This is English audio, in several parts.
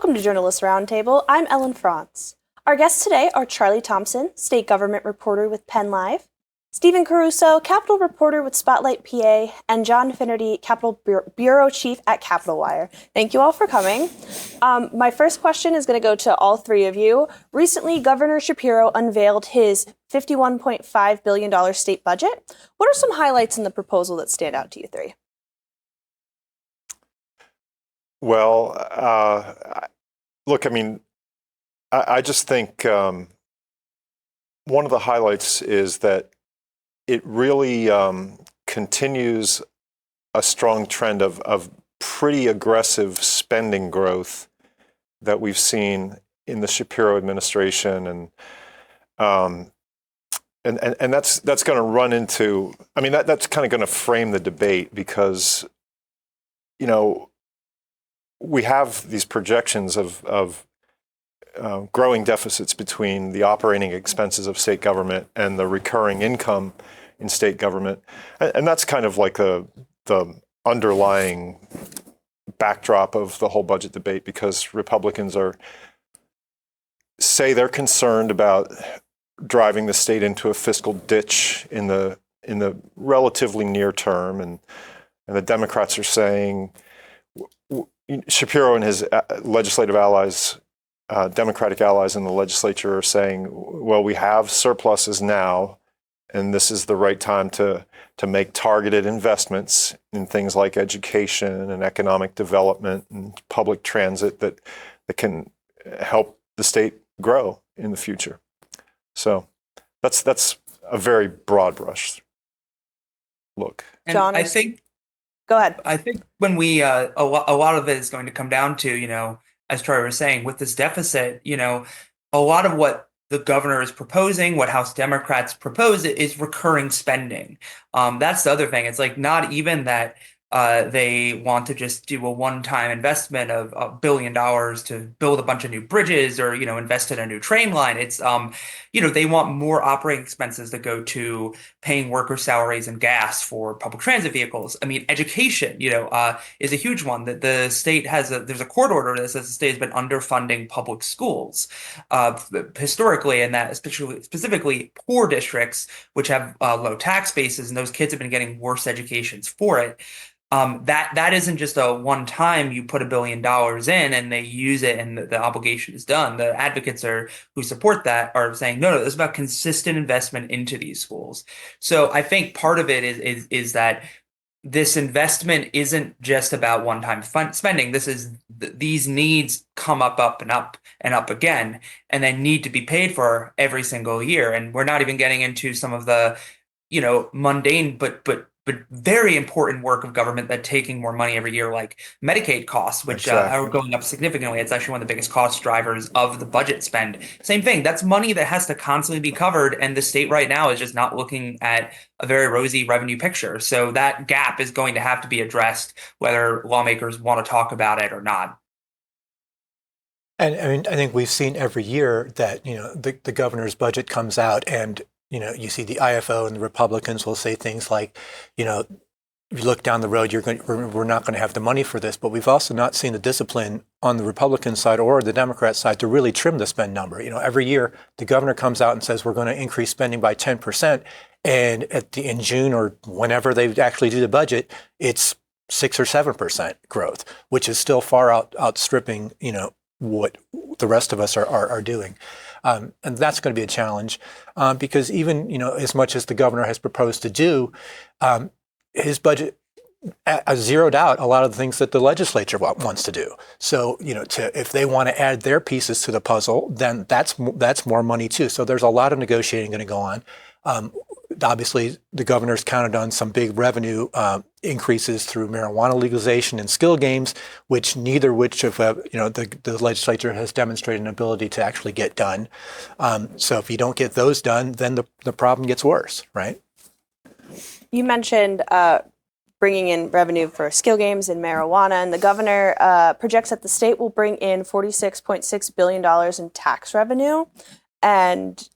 Welcome to Journalist Roundtable. I'm Ellen Franz. Our guests today are Charlie Thompson, state government reporter with Pennlive, Stephen Caruso, Capitol reporter with Spotlight PA, and John Finnerty, Capitol bureau chief at Capitolwire. Thank you all for coming. My first question is going to go to all three of you. Recently, Governor Shapiro unveiled his $51.5 billion state budget. What are some highlights in the proposal that stand out to you three? Well, look, I mean, I just think one of the highlights is that it really continues a strong trend of pretty aggressive spending growth that we've seen in the Shapiro administration, and that's going to run into. I mean, that's kind of going to frame the debate because, you know, we have these projections of growing deficits between the operating expenses of state government and the recurring income in state government. And that's kind of like the underlying backdrop of the whole budget debate, because Republicans say they're concerned about driving the state into a fiscal ditch in the relatively near term. And the Democrats are saying, Shapiro and his legislative allies, Democratic allies in the legislature, are saying, well, we have surpluses now, and this is the right time to make targeted investments in things like education and economic development and public transit that can help the state grow in the future. So that's a very broad brush look. And John, I think, go ahead. I think when we, a lot of it is going to come down to, as Troy was saying, with this deficit, a lot of what the governor is proposing, what House Democrats propose, is recurring spending. That's the other thing. It's like not even that they want to just do a one-time investment of $1 billion to build a bunch of new bridges or, invest in a new train line. It's, they want more operating expenses that go to paying worker salaries and gas for public transit vehicles. I mean, education, is a huge one. That the state there's a court order that says the state has been underfunding public schools historically, and that specifically poor districts, which have low tax bases, and those kids have been getting worse educations for it. That isn't just a one time you put $1 billion in and they use it and the obligation is done. The advocates who support that are saying, no, this is about consistent investment into these schools. So I think part of it is that this investment isn't just about one-time spending. These needs come up and up and up again, and they need to be paid for every single year. And we're not even getting into some of the, mundane but very important work of government that taking more money every year, like Medicaid costs, which are going up significantly. It's actually one of the biggest cost drivers of the budget spend. Same thing. That's money that has to constantly be covered. And the state right now is just not looking at a very rosy revenue picture. So that gap is going to have to be addressed, whether lawmakers want to talk about it or not. And I mean, I think we've seen every year that, the governor's budget comes out and you see the IFO and the Republicans will say things like, if you look down the road, we're not going to have the money for this. But we've also not seen the discipline on the Republican side or the Democrat side to really trim the spend number. Every year the governor comes out and says we're going to increase spending by 10%, and in June or whenever they actually do the budget, it's 6 or 7% growth, which is still far outstripping what the rest of us are doing. And that's going to be a challenge because even, as much as the governor has proposed to do, his budget zeroed out a lot of the things that the legislature wants to do. So, if they want to add their pieces to the puzzle, then that's more money too. So there's a lot of negotiating going to go on. Obviously, the governor's counted on some big revenue increases through marijuana legalization and skill games, neither of the legislature has demonstrated an ability to actually get done. So if you don't get those done, then the problem gets worse, right? You mentioned bringing in revenue for skill games and marijuana, and the governor projects that the state will bring in $46.6 billion in tax revenue. And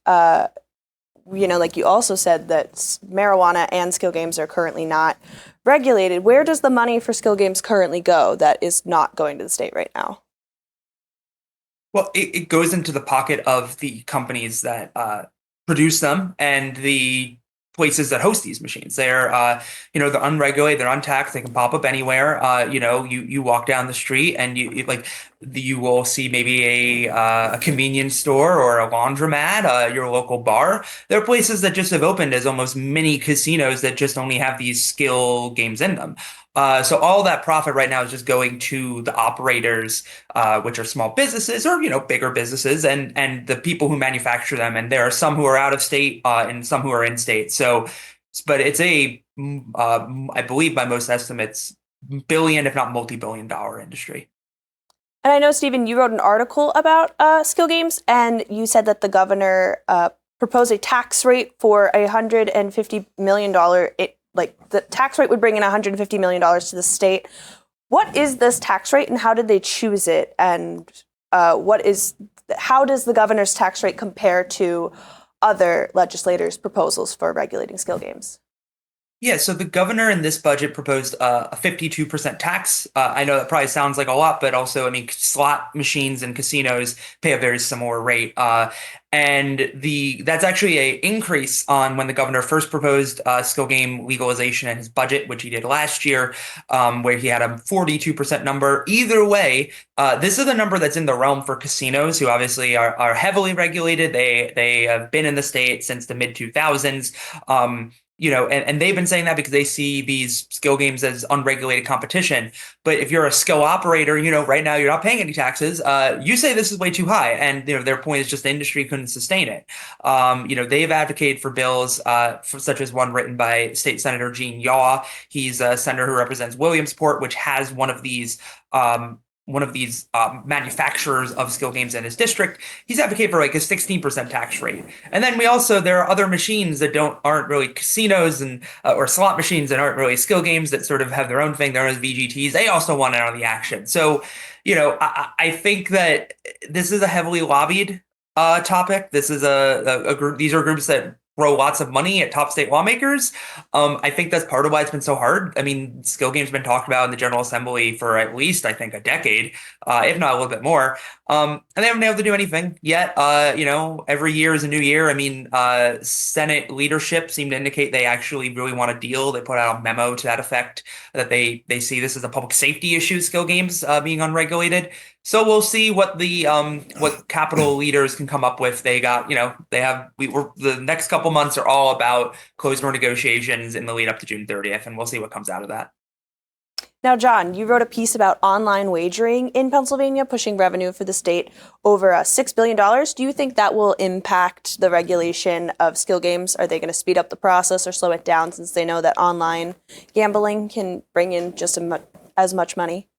like you also said, that marijuana and skill games are currently not regulated. Where does the money for skill games currently go that is not going to the state right now? Well, it goes into the pocket of the companies that produce them and the places that host these machines. They're unregulated, they're untaxed, they can pop up anywhere. You walk down the street and you will see maybe a convenience store or a laundromat, your local bar. There are places that just have opened as almost mini casinos that just only have these skill games in them. So all that profit right now is just going to the operators, which are small businesses or bigger businesses, and the people who manufacture them. And there are some who are out of state and some who are in state. But it's I believe by most estimates, billion if not multi-billion-dollar industry. And I know, Stephen, you wrote an article about skill games, and you said that the governor proposed a tax rate for $150 million. The tax rate would bring in $150 million to the state. What is this tax rate, and how did they choose it? And how does the governor's tax rate compare to other legislators' proposals for regulating skill games? Yeah, so the governor in this budget proposed a 52% tax. I know that probably sounds like a lot, but also, I mean, slot machines and casinos pay a very similar rate. And that's actually an increase on when the governor first proposed skill game legalization in his budget, which he did last year, where he had a 42% number. Either way, this is the number that's in the realm for casinos, who obviously are heavily regulated. They have been in the state since the mid-2000s. And they've been saying that because they see these skill games as unregulated competition. But if you're a skill operator, right now you're not paying any taxes. You say this is way too high, and their point is just the industry couldn't sustain it. They've advocated for bills such as one written by State Senator Gene Yaw. He's a senator who represents Williamsport, which has one of these manufacturers of skill games in his district. He's advocated for like a 16% tax rate. And then there are other machines that aren't really casinos and or slot machines that aren't really skill games that sort of have their own thing. They're as VGTs. They also want in on the action. So, I think that this is a heavily lobbied topic. This is a group. These are groups that throw lots of money at top state lawmakers. I think that's part of why it's been so hard. I mean, skill games have been talked about in the General Assembly for at least, I think, a decade, if not a little bit more. And they haven't been able to do anything yet. Every year is a new year. I mean, Senate leadership seemed to indicate they actually really want a deal. They put out a memo to that effect that they see this as a public safety issue, skill games being unregulated. So we'll see what the what Capitol leaders can come up with. The next couple months are all about closed door negotiations in the lead up to June 30th, and we'll see what comes out of that. Now, John, you wrote a piece about online wagering in Pennsylvania, pushing revenue for the state over $6 billion. Do you think that will impact the regulation of skill games? Are they going to speed up the process or slow it down, since they know that online gambling can bring in just as much money?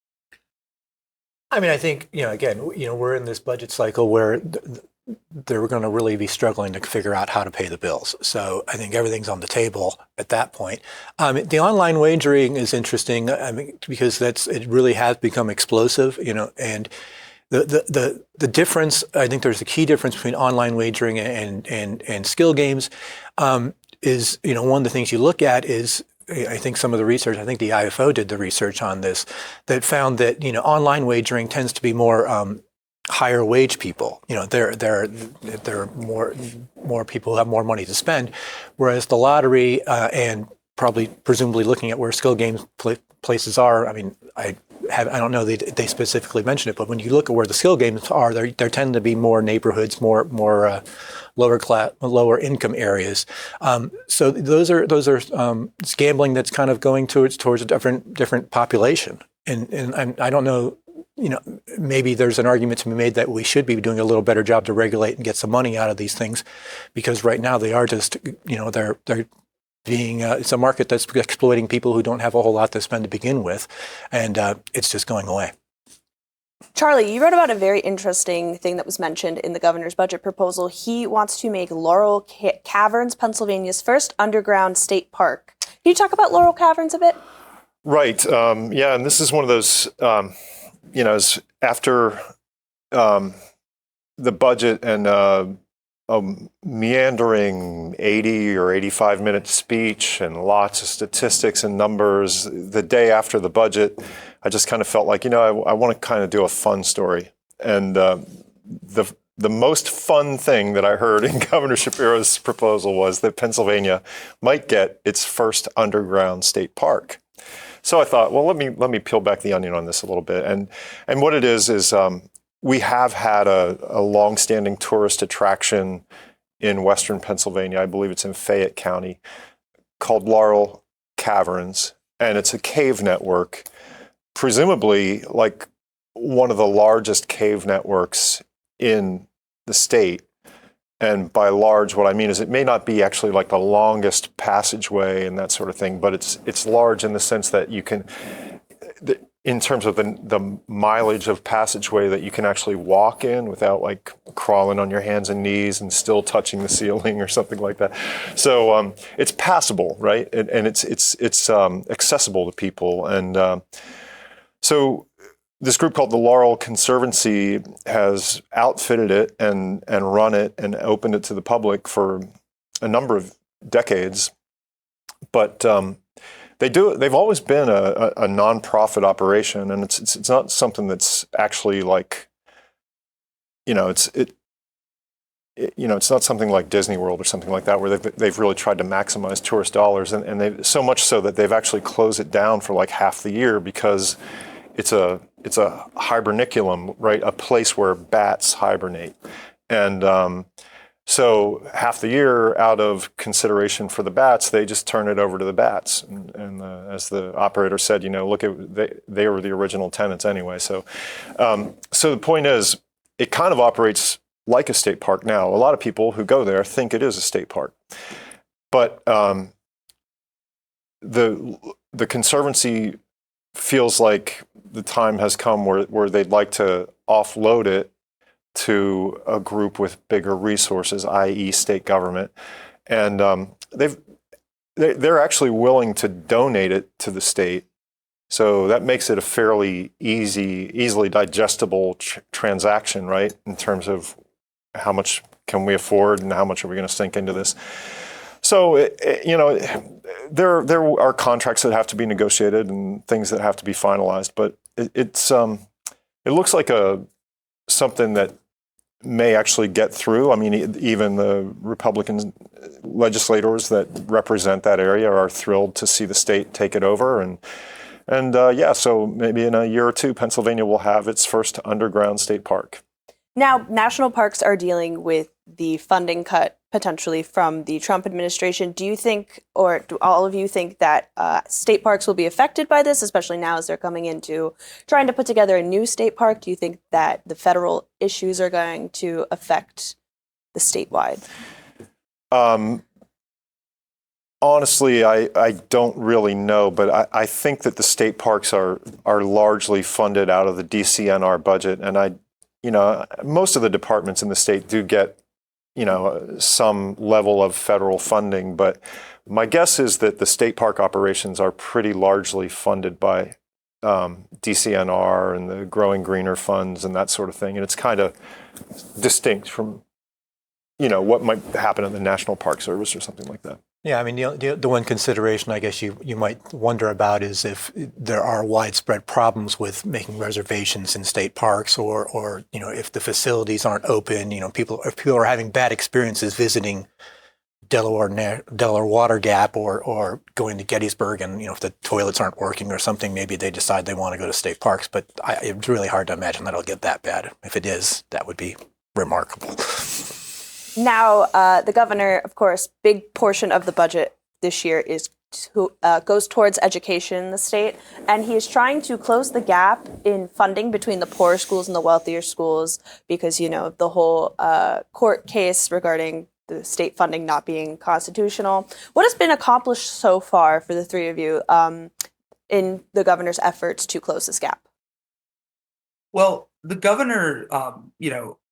I mean, I think, again, we're in this budget cycle where they're going to really be struggling to figure out how to pay the bills. So I think everything's on the table at that point. The online wagering is interesting, because it really has become explosive, and the difference, I think there's a key difference between online wagering and skill games, is, one of the things you look at is, I think some of the research, I think the IFO did the research on this, that found that, online wagering tends to be more higher wage people. There are more people who have more money to spend, whereas the lottery and presumably looking at where skill games places are. I mean, I don't know they specifically mention it, but when you look at where the skill games are, there tend to be more neighborhoods, more lower income areas. So those are it's gambling that's kind of going towards a different population. And I don't know, maybe there's an argument to be made that we should be doing a little better job to regulate and get some money out of these things, because right now they are just, they're being, it's a market that's exploiting people who don't have a whole lot to spend to begin with, and it's just going away. Charlie, you wrote about a very interesting thing that was mentioned in the governor's budget proposal. He wants to make Laurel Caverns, Pennsylvania's first underground state park. Can you talk about Laurel Caverns a bit? Right. Yeah, and this is one of those, after the budget and a meandering 80 or 85-minute speech and lots of statistics and numbers, the day after the budget, I just kind of felt like, I want to kind of do a fun story. And the most fun thing that I heard in Governor Shapiro's proposal was that Pennsylvania might get its first underground state park. So I thought, well, let me peel back the onion on this a little bit. And what it is we have had a longstanding tourist attraction in Western Pennsylvania. I believe it's in Fayette County, called Laurel Caverns, and it's a cave network, presumably like one of the largest cave networks in the state. And by large, what I mean is it may not be actually like the longest passageway and that sort of thing, but it's large in the sense that you can, in terms of the mileage of passageway that you can actually walk in without like crawling on your hands and knees and still touching the ceiling or something like that. So it's passable, right? And it's accessible to people. And so this group called the Laurel Conservancy has outfitted it and run it and opened it to the public for a number of decades. But they've always been a nonprofit operation, and it's not something that's actually like, it's not something like Disney World or something like that, where they've really tried to maximize tourist dollars, and they so much so that they've actually closed it down for like half the year because it's a hiberniculum, right? A place where bats hibernate. And so half the year, out of consideration for the bats, they just turn it over to the bats. And as the operator said, look, they were the original tenants anyway. So the point is, it kind of operates like a state park now. A lot of people who go there think it is a state park. But the Conservancy feels like the time has come where they'd like to offload it to a group with bigger resources, i.e. state government. And they're actually willing to donate it to the state. So that makes it a fairly easily digestible transaction, right? In terms of how much can we afford and how much are we going to sink into this? So, there are contracts that have to be negotiated and things that have to be finalized, but it looks like something that may actually get through. I mean, even the Republican legislators that represent that area are thrilled to see the state take it over. And so maybe in a year or two, Pennsylvania will have its first underground state park. Now, national parks are dealing with the funding cut potentially from the Trump administration. Do you think, or do all of you think that state parks will be affected by this, especially now as they're coming into trying to put together a new state park? Do you think that the federal issues are going to affect the statewide? Honestly, I don't really know, but I think that the state parks are largely funded out of the DCNR budget, and most of the departments in the state do get some level of federal funding, but my guess is that the state park operations are pretty largely funded by DCNR and the Growing Greener funds and that sort of thing, and it's kind of distinct from what might happen in the National Park Service or something like that. Yeah, I mean, the one consideration I guess you might wonder about is if there are widespread problems with making reservations in state parks, or if the facilities aren't open, if people are having bad experiences visiting Delaware Water Gap or going to Gettysburg, and if the toilets aren't working or something, maybe they decide they want to go to state parks. But it's really hard to imagine that it'll get that bad. If it is, that would be remarkable. Now, the governor, of course, big portion of the budget this year goes towards education in the state, and he is trying to close the gap in funding between the poorer schools and the wealthier schools because, the whole court case regarding the state funding not being constitutional. What has been accomplished so far for the three of you in the governor's efforts to close this gap? Well, the governor,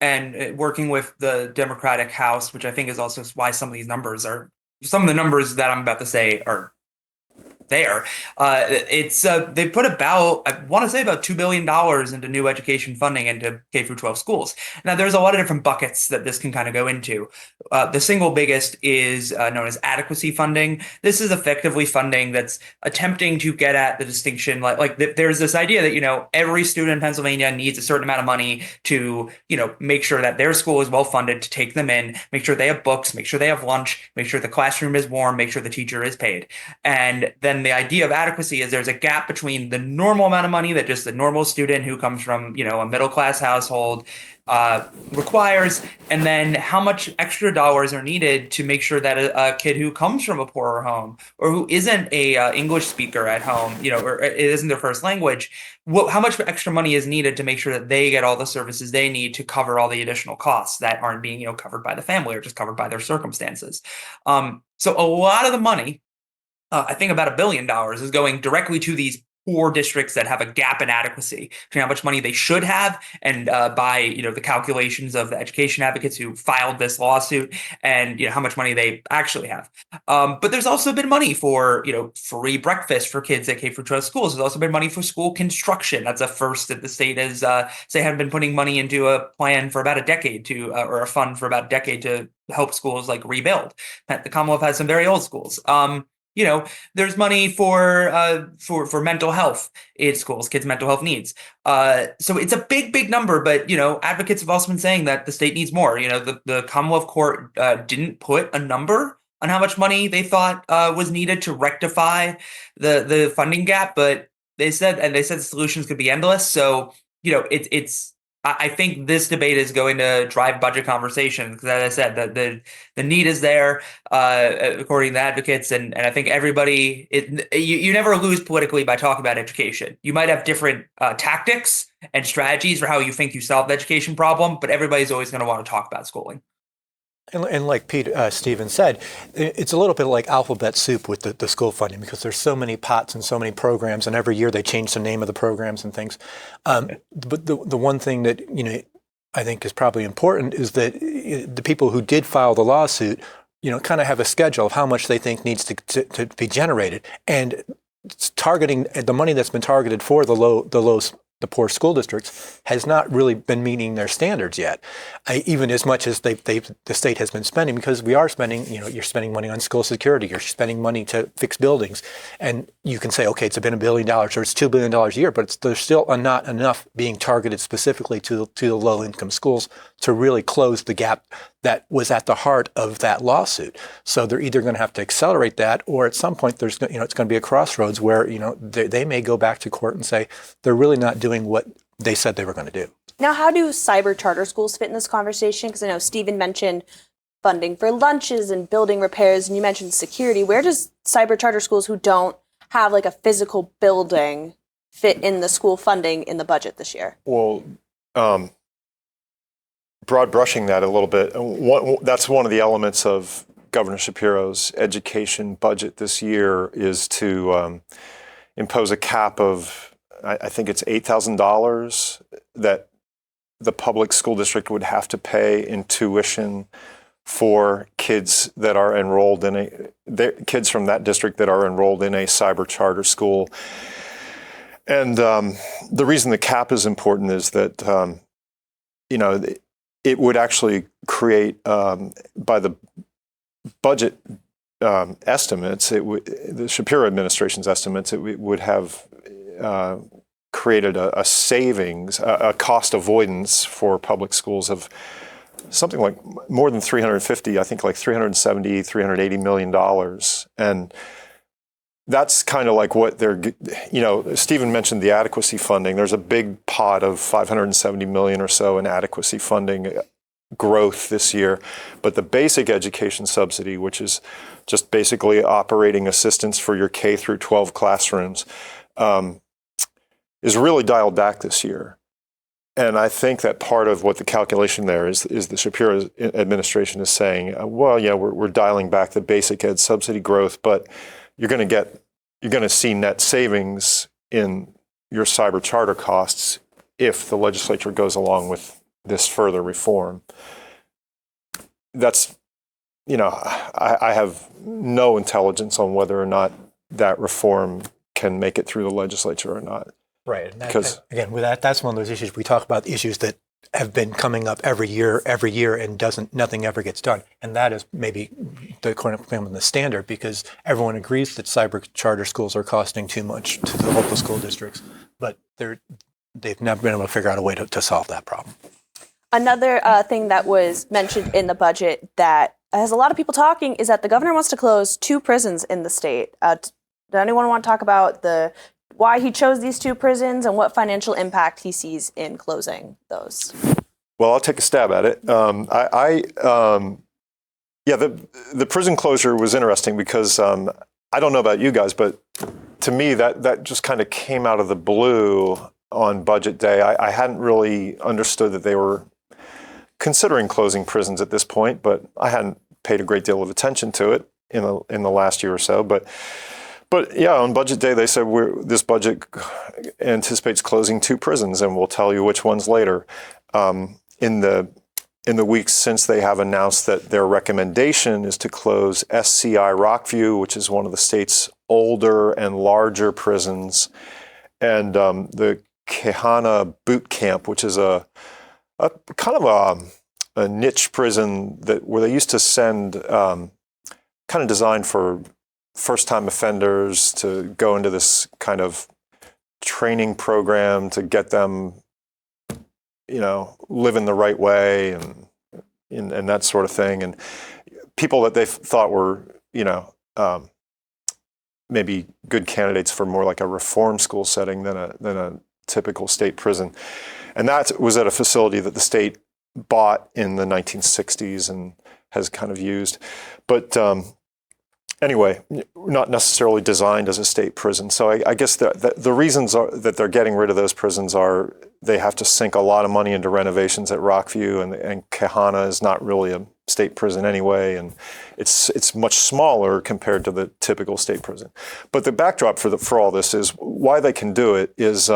and working with the Democratic House, which I think is also why some of the numbers that I'm about to say are there. They put I want to say about $2 billion into new education funding into K through 12 schools. Now, there's a lot of different buckets that this can kind of go into. The single biggest is known as adequacy funding. This is effectively funding that's attempting to get at the distinction. There's this idea that, every student in Pennsylvania needs a certain amount of money to, make sure that their school is well funded to take them in, make sure they have books, make sure they have lunch, make sure the classroom is warm, make sure the teacher is paid. And then the idea of adequacy is there's a gap between the normal amount of money that just the normal student who comes from, a middle class household requires, and then how much extra dollars are needed to make sure that a kid who comes from a poorer home or who isn't a English speaker at home, or it isn't their first language, how much extra money is needed to make sure that they get all the services they need to cover all the additional costs that aren't being, covered by the family or just covered by their circumstances. So a lot of the money, I think about $1 billion, is going directly to these poor districts that have a gap in adequacy between how much money they should have and by the calculations of the education advocates who filed this lawsuit and how much money they actually have. But there's also been money for free breakfast for kids at K through 12 schools. There's also been money for school construction. That's a first that the state has say have been putting money into a plan for about a decade or a fund for about a decade to help schools rebuild. The Commonwealth has some very old schools. There's money for mental health in schools, kids' mental health needs. So it's a big number, but, advocates have also been saying that the state needs more. The Commonwealth Court didn't put a number on how much money they thought was needed to rectify the funding gap, but they said the solutions could be endless. So, I think this debate is going to drive budget conversation because, as I said, the need is there, according to advocates, and I think everybody. You never lose politically by talking about education. You might have different tactics and strategies for how you think you solve the education problem, but everybody's always going to want to talk about schooling. And like Stephen said, it's a little bit like alphabet soup with the school funding because there's so many pots and so many programs, and every year they change the name of the programs and things. But the one thing that I think is probably important is that the people who did file the lawsuit, kind of have a schedule of how much they think needs to be generated, and targeting the money that's been targeted for the poor school districts has not really been meeting their standards yet, even as much as the state has been spending, because we are spending, you're spending money on school security, you're spending money to fix buildings, and you can say, okay, it's been $1 billion or it's $2 billion a year, but there's still not enough being targeted specifically to the low income schools to really close the gap that was at the heart of that lawsuit. So they're either going to have to accelerate that, or at some point there's it's going to be a crossroads where they may go back to court and say they're really not doing what they said they were going to do. Now, how do cyber charter schools fit in this conversation? Because I know Stephen mentioned funding for lunches and building repairs, and you mentioned security. Where does cyber charter schools who don't have a physical building fit in the school funding in the budget this year? Well, broad brushing that a little bit, that's one of the elements of Governor Shapiro's education budget this year is to impose a cap of, I think it's $8,000 that the public school district would have to pay in tuition for kids that are enrolled in kids from that district that are enrolled in a cyber charter school. And the reason the cap is important is that, it would actually create, by the budget estimates, the Shapiro administration's estimates, it would have created a savings, a cost avoidance for public schools of something like more than $350, I think like $370, $380 million. And that's kind of like what they're, Stephen mentioned the adequacy funding. There's a big pot of $570 million or so in adequacy funding growth this year. But the basic education subsidy, which is just basically operating assistance for your K through 12 classrooms, is really dialed back this year. And I think that part of what the calculation there is the Shapiro administration is saying, we're dialing back the basic ed subsidy growth, but you're going to see net savings in your cyber charter costs if the legislature goes along with this further reform. That's, I have no intelligence on whether or not that reform can make it through the legislature or not. Right. And Because again, with that's one of those issues we talk about, issues that have been coming up every year, and nothing ever gets done. And that is maybe the the standard, because everyone agrees that cyber charter schools are costing too much to the local school districts, but they've never been able to figure out a way to solve that problem. Another thing that was mentioned in the budget that has a lot of people talking is that the governor wants to close 2 prisons in the state. Does anyone want to talk about why he chose these 2 prisons and what financial impact he sees in closing those? Well, I'll take a stab at it. The prison closure was interesting because I don't know about you guys, but to me that just kind of came out of the blue on budget day. I hadn't really understood that they were considering closing prisons at this point, but I hadn't paid a great deal of attention to it in the last year or so. But yeah, on budget day, they said this budget anticipates closing 2 prisons, and we'll tell you which ones later. In the weeks since, they have announced that their recommendation is to close SCI Rockview, which is one of the state's older and larger prisons, and the Kehana Boot Camp, which is a kind of a niche prison where they used to send kind of designed for first-time offenders to go into this kind of training program to get them, living the right way and that sort of thing. And people that they thought were, maybe good candidates for more like a reform school setting than a typical state prison. And that was at a facility that the state bought in the 1960s and has kind of used. But anyway, not necessarily designed as a state prison. So I guess the reasons that they're getting rid of those prisons are they have to sink a lot of money into renovations at Rockview, and Kehana is not really a state prison anyway, and it's much smaller compared to the typical state prison. But the backdrop for all this is why they can do it is,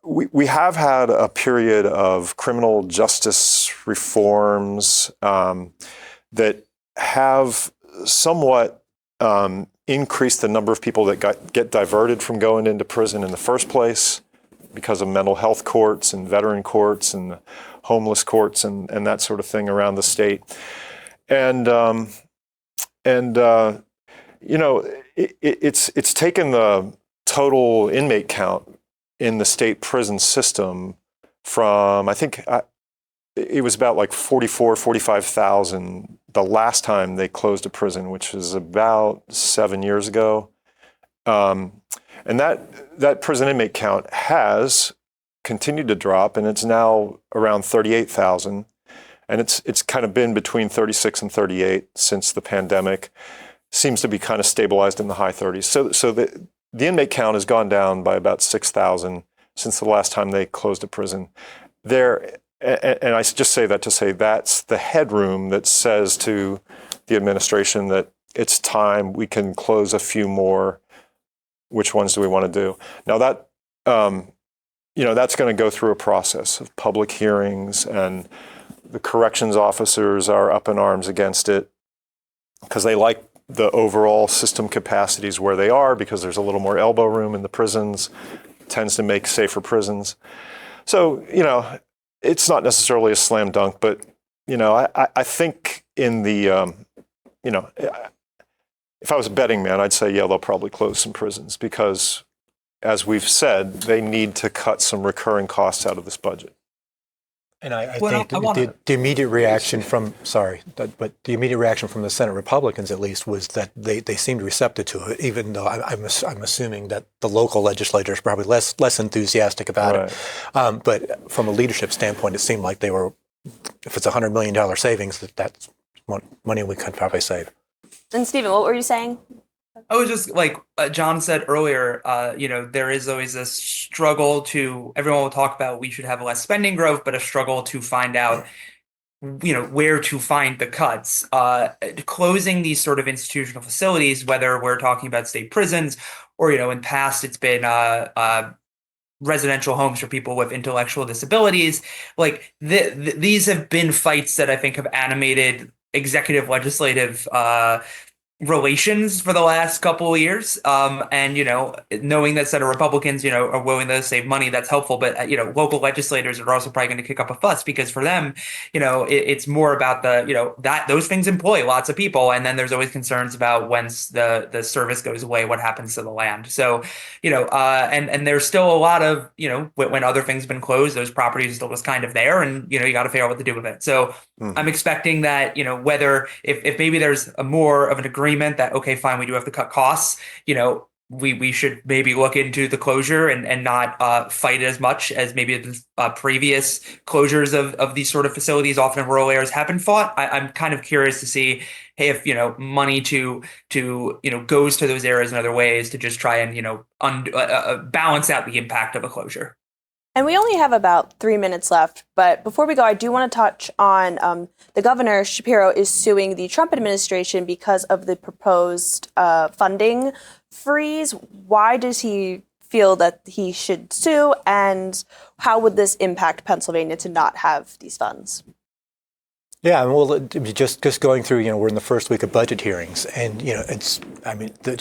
we have had a period of criminal justice reforms that have somewhat increased the number of people that get diverted from going into prison in the first place because of mental health courts and veteran courts and homeless courts and that sort of thing around the state. It's taken the total inmate count in the state prison system from, I think it was about like 45,000 the last time they closed a prison, which was about 7 years ago. And that prison inmate count has continued to drop, and it's now around 38,000. And it's kind of been between 36 and 38 since the pandemic. Seems to be kind of stabilized in the high 30s. So the inmate count has gone down by about 6,000 since the last time they closed a prison. And I just say that to say that's the headroom that says to the administration that it's time we can close a few more. Which ones do we want to do? Now that, that's going to go through a process of public hearings, and the corrections officers are up in arms against it because they like the overall system capacities where they are, because there's a little more elbow room in the prisons, tends to make safer prisons. So, it's not necessarily a slam dunk, but, I think in the, if I was a betting man, I'd say, yeah, they'll probably close some prisons because, as we've said, they need to cut some recurring costs out of this budget. And I think the immediate reaction from the immediate reaction from the Senate Republicans, at least, was that they seemed receptive to it, even though I'm assuming that the local legislators are probably less enthusiastic about it. But from a leadership standpoint, it seemed like they were, if it's $100 million savings, that's money we could probably save. And Stephen, what were you saying? I was just like John said earlier, there is always this struggle everyone will talk about we should have less spending growth, but a struggle to find out, where to find the cuts. Closing these sort of institutional facilities, whether we're talking about state prisons or, in past it's been residential homes for people with intellectual disabilities, like these have been fights that I think have animated executive legislative relations for the last couple of years. And, knowing that set of Republicans, are willing to save money, that's helpful. But, local legislators are also probably going to kick up a fuss because for them, it's more about that those things employ lots of people. And then there's always concerns about once the service goes away, what happens to the land. So, and there's still a lot of, when other things have been closed, those properties are still just kind of there and, you got to figure out what to do with it. So I'm expecting that, whether if maybe there's more of an agreement that, okay, fine, we do have to cut costs, we should maybe look into the closure and not fight as much as maybe the previous closures of these sort of facilities, often in rural areas, have been fought. I'm kind of curious to see, hey, if money to goes to those areas in other ways to just try and balance out the impact of a closure. And we only have about 3 minutes left, but before we go, I do want to touch on the governor, Shapiro, is suing the Trump administration because of the proposed funding freeze. Why does he feel that he should sue, and how would this impact Pennsylvania to not have these funds? Yeah, well, just going through, we're in the first week of budget hearings, and it's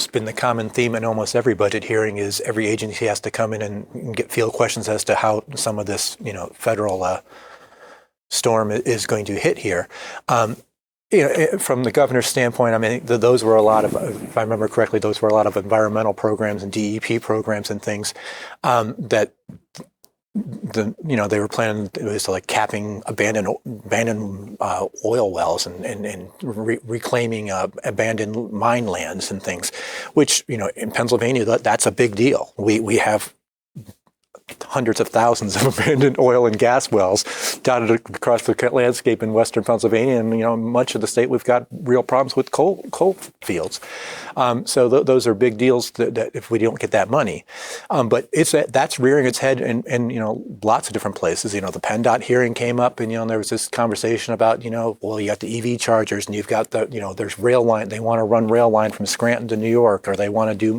been the common theme in almost every budget hearing is every agency has to come in and get field questions as to how some of this, federal storm is going to hit here. From the governor's standpoint, those were a lot of, if I remember correctly, those were a lot of environmental programs and DEP programs and things that. They were planning, it was like capping abandoned oil wells and reclaiming abandoned mine lands and things, which, in Pennsylvania, that's a big deal. We have hundreds of thousands of abandoned oil and gas wells dotted across the landscape in western Pennsylvania, and much of the state we've got real problems with coal fields. So those are big deals that if we don't get that money, but that's rearing its head in lots of different places. The PennDOT hearing came up, and there was this conversation about well, you got the EV chargers, and you've got the there's rail line. They want to run rail line from Scranton to New York, or they want to do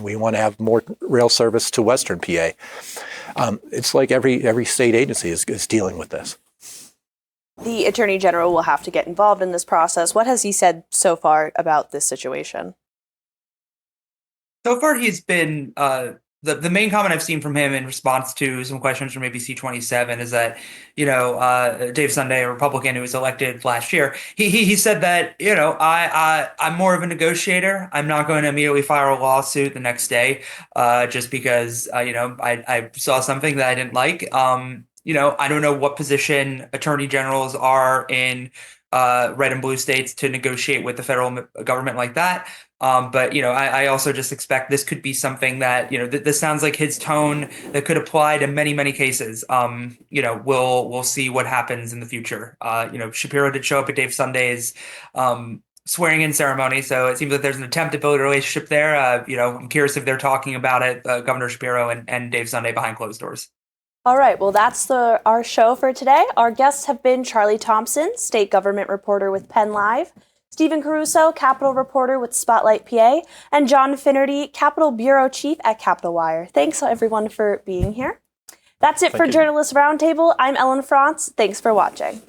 we want to have more rail service to Western PA. It's like every state agency is dealing with this. The Attorney General will have to get involved in this process. What has he said so far about this situation? So far, he's been the main comment I've seen from him in response to some questions from ABC 27 is that Dave Sunday, a Republican who was elected last year, he said that I'm more of a negotiator. I'm not going to immediately file a lawsuit the next day just because I saw something that I didn't like. I don't know what position attorney generals are in red and blue states to negotiate with the federal government like that. But I also just expect this could be something that this sounds like his tone that could apply to many, many cases. We'll see what happens in the future. Shapiro did show up at Dave Sunday's swearing in ceremony, so it seems like there's an attempt to build a relationship there. I'm curious if they're talking about it, Governor Shapiro and Dave Sunday behind closed doors. All right, well, that's our show for today. Our guests have been Charlie Thompson, state government reporter with Pennlive, Stephen Caruso, Capitol reporter with Spotlight PA, and John Finnerty, Capitol Bureau Chief at Capitolwire. Thanks, everyone, for being here. That's it for Journalist Roundtable. I'm Ellen Franz. Thanks for watching.